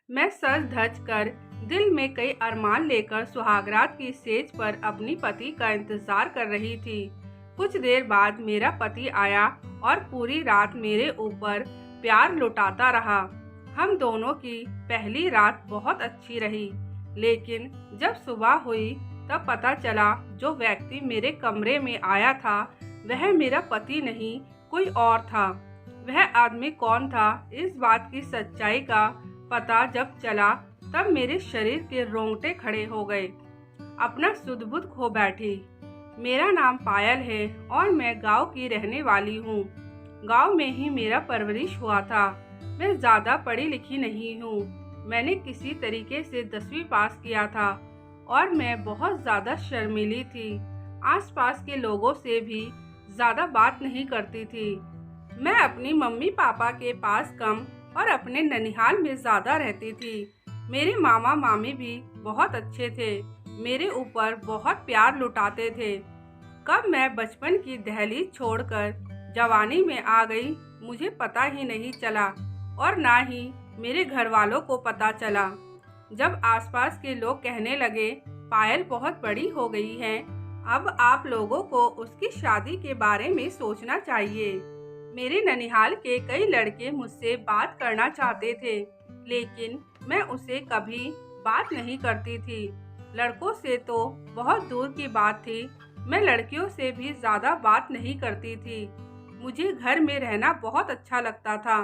मैं सज धज कर दिल में कई अरमान लेकर सुहागरात की सेज पर अपनी पति का इंतजार कर रही थी। कुछ देर बाद मेरा पति आया और पूरी रात मेरे ऊपर प्यार लुटाता रहा। हम दोनों की पहली रात बहुत अच्छी रही, लेकिन जब सुबह हुई तब पता चला जो व्यक्ति मेरे कमरे में आया था वह मेरा पति नहीं, कोई और था। वह आदमी कौन था, इस बात की सच्चाई का पता जब चला तब मेरे शरीर के रोंगटे खड़े हो गए। अपना सुध-बुध खो बैठी। मेरा नाम पायल है और मैं गांव की रहने वाली हूँ। गांव में ही मेरा परवरिश हुआ था। मैं ज़्यादा पढ़ी लिखी नहीं हूँ। मैंने किसी तरीके से 10वीं पास किया था और मैं बहुत ज़्यादा शर्मीली थी। आसपास के लोगों से भी ज़्यादा बात नहीं करती थी। मैं अपनी मम्मी पापा के पास कम और अपने ननिहाल में ज़्यादा रहती थी। मेरे मामा मामी भी बहुत अच्छे थे, मेरे ऊपर बहुत प्यार लुटाते थे। कब मैं बचपन की दहलीज छोड़कर जवानी में आ गई मुझे पता ही नहीं चला और ना ही मेरे घर वालों को पता चला। जब आसपास के लोग कहने लगे पायल बहुत बड़ी हो गई है, अब आप लोगों को उसकी शादी के बारे में सोचना चाहिए। मेरे ननिहाल के कई लड़के मुझसे बात करना चाहते थे, लेकिन मैं उसे कभी बात नहीं करती थी। लड़कों से तो बहुत दूर की बात थी, मैं लड़कियों से भी ज़्यादा बात नहीं करती थी। मुझे घर में रहना बहुत अच्छा लगता था।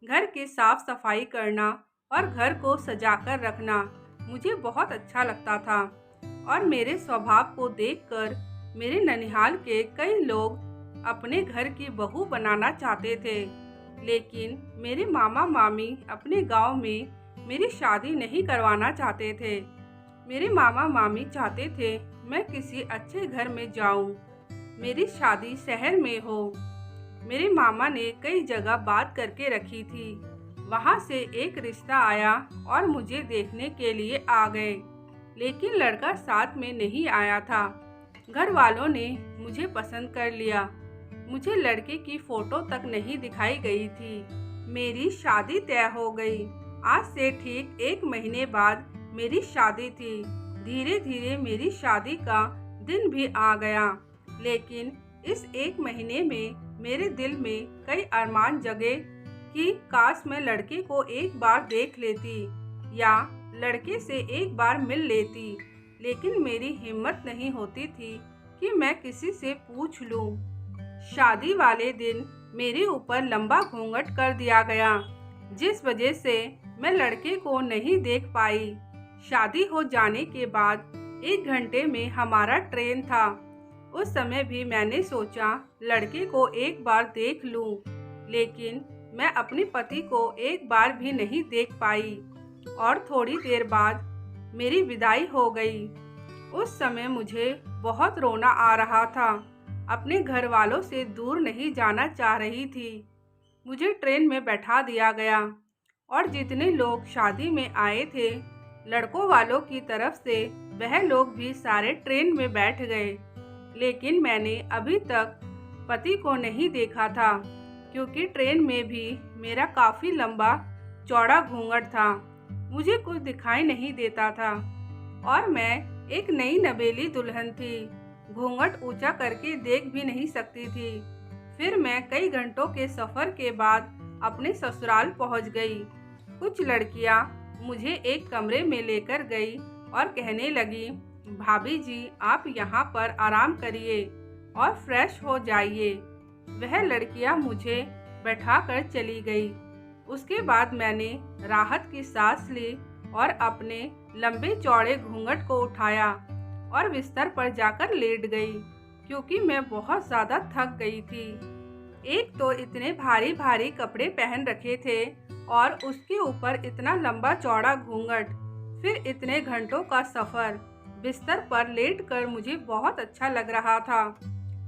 घर की साफ सफाई करना और घर को सजाकर रखना मुझे बहुत अच्छा लगता था और मेरे स्वभाव को देखकर मेरे ननिहाल के कई लोग अपने घर की बहू बनाना चाहते थे, लेकिन मेरे मामा मामी अपने गांव में मेरी शादी नहीं करवाना चाहते थे। मेरे मामा मामी चाहते थे मैं किसी अच्छे घर में जाऊं, मेरी शादी शहर में हो। मेरे मामा ने कई जगह बात करके रखी थी। वहां से एक रिश्ता आया और मुझे देखने के लिए आ गए, लेकिन लड़का साथ में नहीं आया था। घर वालों ने मुझे पसंद कर लिया। मुझे लड़के की फोटो तक नहीं दिखाई गई थी। मेरी शादी तय हो गई। आज से ठीक 1 महीने बाद मेरी शादी थी। धीरे धीरे मेरी शादी का दिन भी आ गया, लेकिन इस 1 महीने में मेरे दिल में कई अरमान जगे कि काश मैं लड़के को एक बार देख लेती या लड़के से एक बार मिल लेती, लेकिन मेरी हिम्मत नहीं होती थी कि मैं किसी से पूछ लूं। शादी वाले दिन मेरे ऊपर लंबा घूंघट कर दिया गया, जिस वजह से मैं लड़के को नहीं देख पाई। शादी हो जाने के बाद 1 घंटे में हमारा ट्रेन था। उस समय भी मैंने सोचा लड़के को एक बार देख लूं, लेकिन मैं अपने पति को एक बार भी नहीं देख पाई और थोड़ी देर बाद मेरी विदाई हो गई। उस समय मुझे बहुत रोना आ रहा था। अपने घर वालों से दूर नहीं जाना चाह रही थी। मुझे ट्रेन में बैठा दिया गया और जितने लोग शादी में आए थे लड़कों वालों की तरफ से वह लोग भी सारे ट्रेन में बैठ गए, लेकिन मैंने अभी तक पति को नहीं देखा था क्योंकि ट्रेन में भी मेरा काफ़ी लंबा चौड़ा घूंघट था। मुझे कुछ दिखाई नहीं देता था और मैं एक नई नवेली दुल्हन थी। घूंघट ऊंचा करके देख भी नहीं सकती थी। फिर मैं कई घंटों के सफ़र के बाद अपने ससुराल पहुंच गई। कुछ लड़कियां मुझे एक कमरे में लेकर गई और कहने लगी, भाभी जी आप यहाँ पर आराम करिए और फ्रेश हो जाइए। वह लड़कियां मुझे बैठाकर चली गई। उसके बाद मैंने राहत की सांस ली और अपने लंबे चौड़े घूंघट को उठाया और बिस्तर पर जाकर लेट गई क्योंकि मैं बहुत ज़्यादा थक गई थी। एक तो इतने भारी भारी कपड़े पहन रखे थे और उसके ऊपर इतना लंबा चौड़ा घूंघट, फिर इतने घंटों का सफ़र। बिस्तर पर लेटकर मुझे बहुत अच्छा लग रहा था।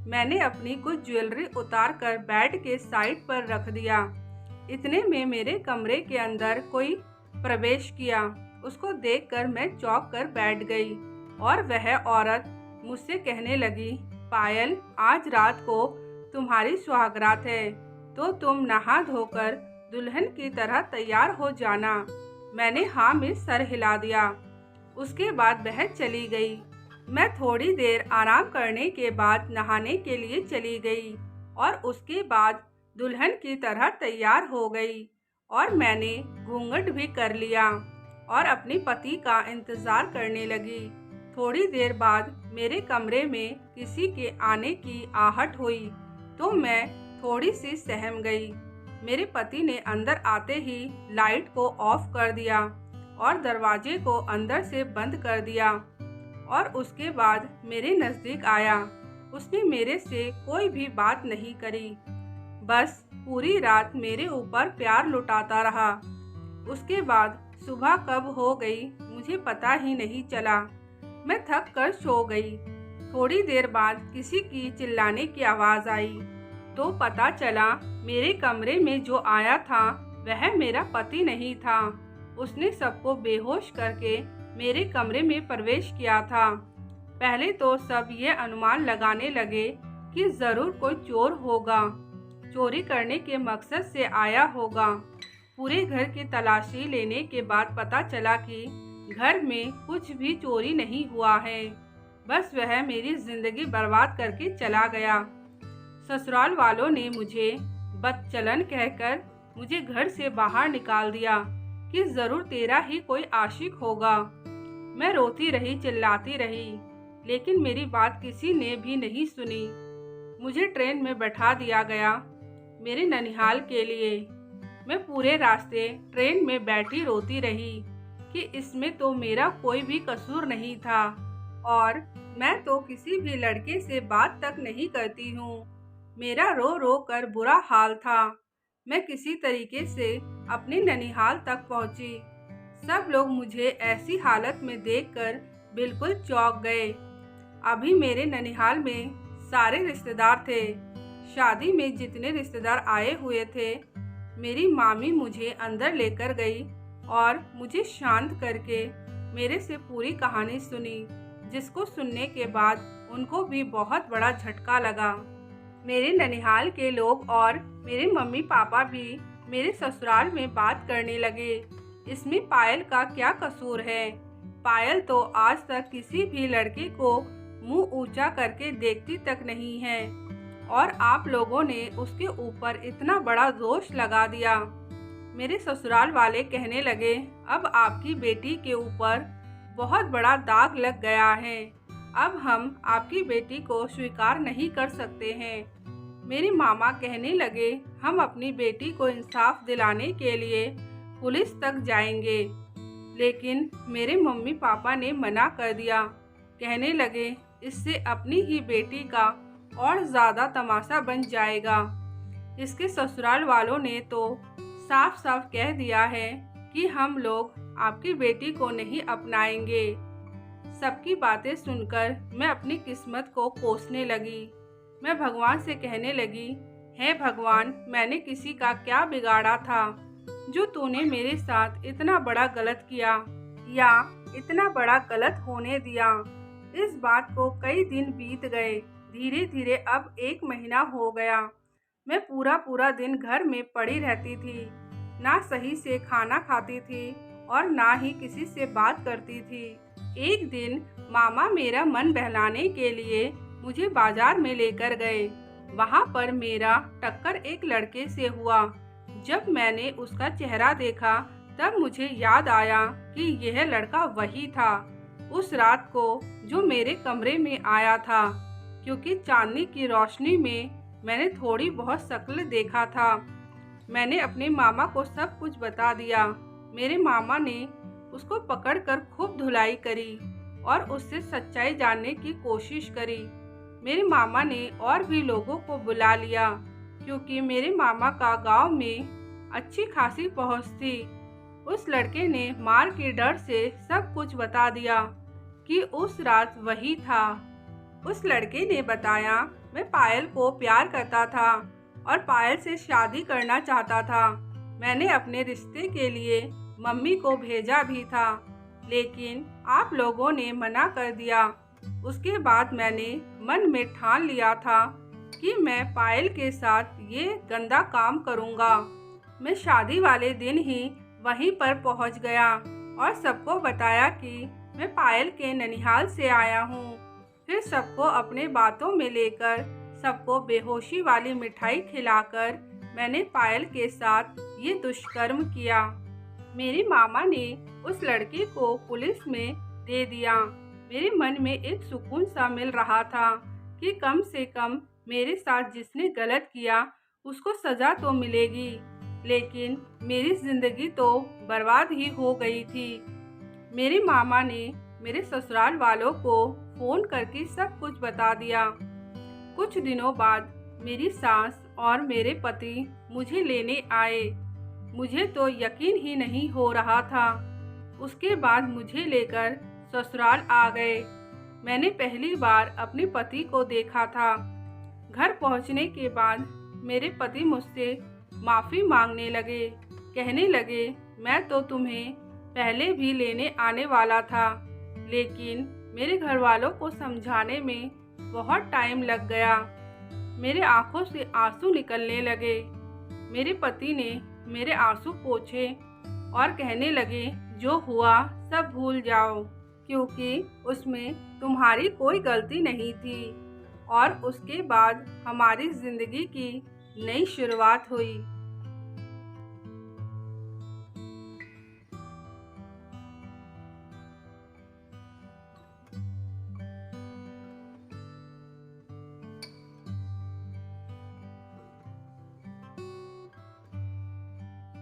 मैंने अपनी कुछ ज्वेलरी उतार कर बेड के साइड पर रख दिया। इतने में मेरे कमरे के अंदर कोई प्रवेश किया। उसको देखकर मैं चौंक कर बैठ गई और वह औरत मुझसे कहने लगी, पायल आज रात को तुम्हारी सुहागरात है तो तुम नहा धोकर दुल्हन की तरह तैयार हो जाना। मैंने हाँ में सर हिला दिया। उसके बाद वह चली गई। मैं थोड़ी देर आराम करने के बाद नहाने के लिए चली गई और उसके बाद दुल्हन की तरह तैयार हो गई और मैंने घूंघट भी कर लिया और अपने पति का इंतज़ार करने लगी। थोड़ी देर बाद मेरे कमरे में किसी के आने की आहट हुई तो मैं थोड़ी सी सहम गई। मेरे पति ने अंदर आते ही लाइट को ऑफ कर दिया और दरवाजे को अंदर से बंद कर दिया और उसके बाद मेरे नज़दीक आया। उसने मेरे से कोई भी बात नहीं करी, बस पूरी रात मेरे ऊपर प्यार लुटाता रहा। उसके बाद सुबह कब हो गई मुझे पता ही नहीं चला। मैं थक कर सो गई। थोड़ी देर बाद किसी की चिल्लाने की आवाज़ आई तो पता चला मेरे कमरे में जो आया था वह मेरा पति नहीं था। उसने सबको बेहोश करके मेरे कमरे में प्रवेश किया था। पहले तो सब ये अनुमान लगाने लगे कि ज़रूर कोई चोर होगा, चोरी करने के मकसद से आया होगा। पूरे घर की तलाशी लेने के बाद पता चला कि घर में कुछ भी चोरी नहीं हुआ है, बस वह मेरी ज़िंदगी बर्बाद करके चला गया। ससुराल वालों ने मुझे बदचलन कहकर मुझे घर से बाहर निकाल दिया कि ज़रूर तेरा ही कोई आशिक होगा। मैं रोती रही, चिल्लाती रही, लेकिन मेरी बात किसी ने भी नहीं सुनी। मुझे ट्रेन में बैठा दिया गया मेरे ननिहाल के लिए। मैं पूरे रास्ते ट्रेन में बैठी रोती रही कि इसमें तो मेरा कोई भी कसूर नहीं था और मैं तो किसी भी लड़के से बात तक नहीं करती हूँ। मेरा रो रो कर बुरा हाल था। मैं किसी तरीके से अपने ननिहाल तक पहुँची। सब लोग मुझे ऐसी हालत में देखकर बिल्कुल चौंक गए। अभी मेरे ननिहाल में सारे रिश्तेदार थे। शादी में जितने रिश्तेदार आए हुए थे, मेरी मामी मुझे अंदर लेकर गई और मुझे शांत करके मेरे से पूरी कहानी सुनी, जिसको सुनने के बाद उनको भी बहुत बड़ा झटका लगा। मेरे ननिहाल के लोग और मेरे मम्मी पापा भी मेरे ससुराल में बात करने लगे, इसमें पायल का क्या कसूर है। पायल तो आज तक किसी भी लड़के को मुंह ऊंचा करके देखती तक नहीं है और आप लोगों ने उसके ऊपर इतना बड़ा दोष लगा दिया। मेरे ससुराल वाले कहने लगे, अब आपकी बेटी के ऊपर बहुत बड़ा दाग लग गया है, अब हम आपकी बेटी को स्वीकार नहीं कर सकते हैं। मेरे मामा कहने लगे, हम अपनी बेटी को इंसाफ दिलाने के लिए पुलिस तक जाएंगे, लेकिन मेरे मम्मी पापा ने मना कर दिया। कहने लगे, इससे अपनी ही बेटी का और ज़्यादा तमाशा बन जाएगा। इसके ससुराल वालों ने तो साफ साफ कह दिया है कि हम लोग आपकी बेटी को नहीं अपनाएंगे। सबकी बातें सुनकर मैं अपनी किस्मत को कोसने लगी। मैं भगवान से कहने लगी, हे भगवान, मैंने किसी का क्या बिगाड़ा था जो तूने मेरे साथ इतना बड़ा गलत किया या इतना बड़ा गलत होने दिया। इस बात को कई दिन बीत गए। धीरे धीरे अब 1 महीना हो गया। मैं पूरा दिन घर में पड़ी रहती थी, ना सही से खाना खाती थी और ना ही किसी से बात करती थी। एक दिन मामा मेरा मन बहलाने के लिए मुझे बाजार में लेकर गए। वहाँ पर मेरा टक्कर एक लड़के से हुआ। जब मैंने उसका चेहरा देखा तब मुझे याद आया कि यह लड़का वही था उस रात को जो मेरे कमरे में आया था, क्योंकि चांदनी की रोशनी में मैंने थोड़ी बहुत शक्ल देखा था। मैंने अपने मामा को सब कुछ बता दिया। मेरे मामा ने उसको पकड़कर खूब धुलाई करी और उससे सच्चाई जानने की कोशिश करी। मेरे मामा ने और भी लोगों को बुला लिया, क्योंकि मेरे मामा का गांव में अच्छी खासी पहुंच थी। उस लड़के ने मार के डर से सब कुछ बता दिया कि उस रात वही था। उस लड़के ने बताया, मैं पायल को प्यार करता था और पायल से शादी करना चाहता था। मैंने अपने रिश्ते के लिए मम्मी को भेजा भी था, लेकिन आप लोगों ने मना कर दिया। उसके बाद मैंने मन में ठान लिया था कि मैं पायल के साथ ये गंदा काम करूँगा। मैं शादी वाले दिन ही वहीं पर पहुंच गया और सबको बताया कि मैं पायल के ननिहाल से आया हूँ। फिर सबको अपने बातों में लेकर सबको बेहोशी वाली मिठाई खिलाकर मैंने पायल के साथ ये दुष्कर्म किया। मेरी मामा ने उस लड़के को पुलिस में दे दिया। मेरे मन में एक सुकून सा मिल रहा था कि कम से कम मेरे साथ जिसने गलत किया उसको सज़ा तो मिलेगी, लेकिन मेरी ज़िंदगी तो बर्बाद ही हो गई थी। मेरे मामा ने मेरे ससुराल वालों को फ़ोन करके सब कुछ बता दिया। कुछ दिनों बाद मेरी सास और मेरे पति मुझे लेने आए। मुझे तो यकीन ही नहीं हो रहा था। उसके बाद मुझे लेकर ससुराल आ गए। मैंने पहली बार अपने पति को देखा था। घर पहुंचने के बाद मेरे पति मुझसे माफ़ी मांगने लगे। कहने लगे, मैं तो तुम्हें पहले भी लेने आने वाला था, लेकिन मेरे घर वालों को समझाने में बहुत टाइम लग गया। मेरे आंखों से आंसू निकलने लगे। मेरे पति ने मेरे आंसू पोंछे और कहने लगे, जो हुआ सब भूल जाओ, क्योंकि उसमें तुम्हारी कोई गलती नहीं थी। और उसके बाद हमारी ज़िंदगी की नई शुरुआत हुई।